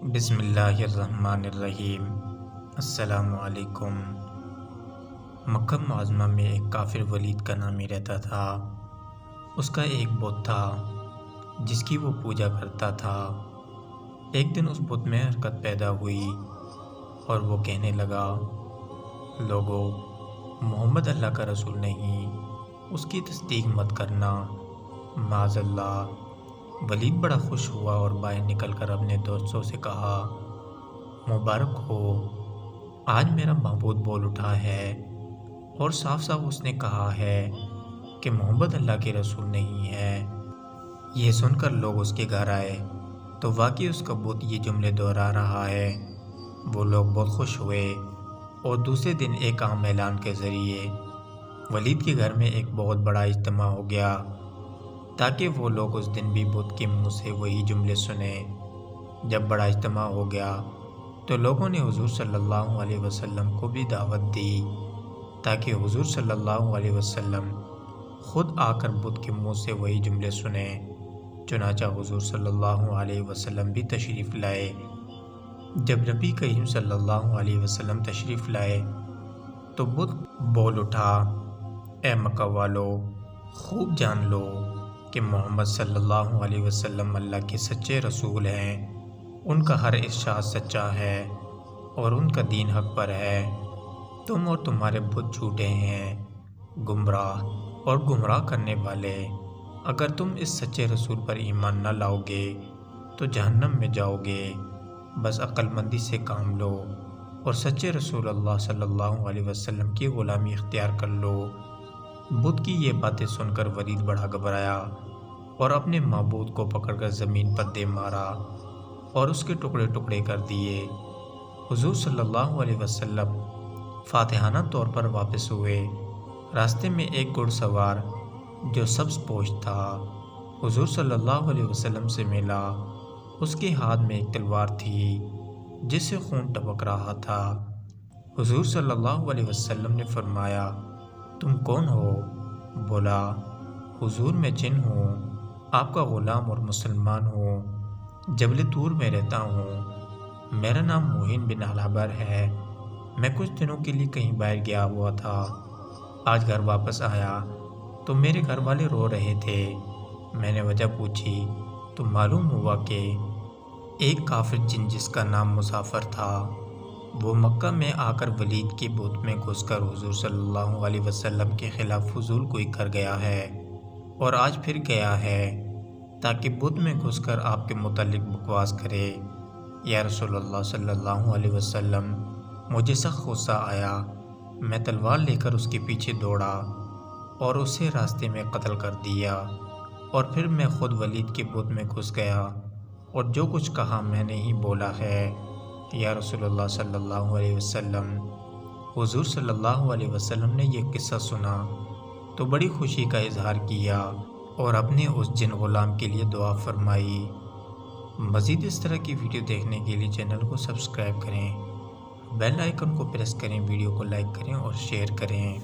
بسم اللہ الرحمن الرحیم۔ السلام علیکم۔ مکہ معظمہ میں ایک کافر ولید کا نامی رہتا تھا۔ اس کا ایک بت تھا جس کی وہ پوجا کرتا تھا۔ ایک دن اس بت میں حرکت پیدا ہوئی اور وہ کہنے لگا، لوگو، محمد اللہ کا رسول نہیں، اس کی تصدیق مت کرنا، معاذ اللہ۔ ولید بڑا خوش ہوا اور باہر نکل کر اپنے دوستوں سے کہا، مبارک ہو، آج میرا معبود بول اٹھا ہے اور صاف صاف اس نے کہا ہے کہ محمد اللہ کے رسول نہیں ہے۔ یہ سن کر لوگ اس کے گھر آئے تو واقعی اس کا بت یہ جملے دہرا رہا ہے۔ وہ لوگ بہت خوش ہوئے اور دوسرے دن ایک عام اعلان کے ذریعے ولید کے گھر میں ایک بہت بڑا اجتماع ہو گیا تاکہ وہ لوگ اس دن بھی بت کے منہ سے وہی جملے سنیں۔ جب بڑا اجتماع ہو گیا تو لوگوں نے حضور صلی اللہ علیہ وسلم کو بھی دعوت دی تاکہ حضور صلی اللہ علیہ وسلم خود آ کر بت کے منہ سے وہی جملے سنیں۔ چنانچہ حضور صلی اللہ علیہ وسلم بھی تشریف لائے۔ جب نبی کریم صلی اللہ علیہ وسلم تشریف لائے تو بت بول اٹھا، اے مکہ والو، خوب جان لو کہ محمد صلی اللہ علیہ وسلم اللہ کے سچے رسول ہیں۔ ان کا ہر ارشاد سچا ہے اور ان کا دین حق پر ہے۔ تم اور تمہارے بت جھوٹے ہیں، گمراہ اور گمراہ کرنے والے۔ اگر تم اس سچے رسول پر ایمان نہ لاؤ گے تو جہنم میں جاؤ گے۔ بس عقل مندی سے کام لو اور سچے رسول اللہ صلی اللہ علیہ وسلم کی غلامی اختیار کر لو۔ بت کی یہ باتیں سن کر ولید بڑا گھبرایا اور اپنے معبود کو پکڑ کر زمین پر دے مارا اور اس کے ٹکڑے ٹکڑے کر دیے۔ حضور صلی اللہ علیہ وسلم فاتحانہ طور پر واپس ہوئے۔ راستے میں ایک گھڑ سوار جو سبز پوش تھا حضور صلی اللہ علیہ وسلم سے ملا۔ اس کے ہاتھ میں ایک تلوار تھی جس سے خون ٹپک رہا تھا۔ حضور صلی اللہ علیہ وسلم نے فرمایا، تم کون ہو؟ بولا، حضور میں جن ہوں، آپ کا غلام اور مسلمان ہوں، جبل طور میں رہتا ہوں۔ میرا نام موہن بن الحبر ہے۔ میں کچھ دنوں کے لیے کہیں باہر گیا ہوا تھا۔ آج گھر واپس آیا تو میرے گھر والے رو رہے تھے۔ میں نے وجہ پوچھی تو معلوم ہوا کہ ایک کافر جن جس کا نام مسافر تھا وہ مکہ میں آ کر ولید کے بت میں گھس کر حضور صلی اللہ علیہ وسلم کے خلاف فضول گوئی کر گیا ہے اور آج پھر گیا ہے تاکہ بت میں گھس کر آپ کے متعلق بکواس کرے۔ یا رسول اللہ صلی اللہ علیہ وسلم، مجھے سخت غصہ آیا۔ میں تلوار لے کر اس کے پیچھے دوڑا اور اسے راستے میں قتل کر دیا، اور پھر میں خود ولید کے بت میں گھس گیا اور جو کچھ کہا میں نے ہی بولا ہے۔ یا رسول اللہ صلی اللہ علیہ وسلم۔ حضور صلی اللہ علیہ وسلم نے یہ قصہ سنا تو بڑی خوشی کا اظہار کیا اور اپنے اس جن غلام کے لیے دعا فرمائی۔ مزید اس طرح کی ویڈیو دیکھنے کے لیے چینل کو سبسکرائب کریں، بیل آئیکن کو پریس کریں، ویڈیو کو لائک کریں اور شیئر کریں۔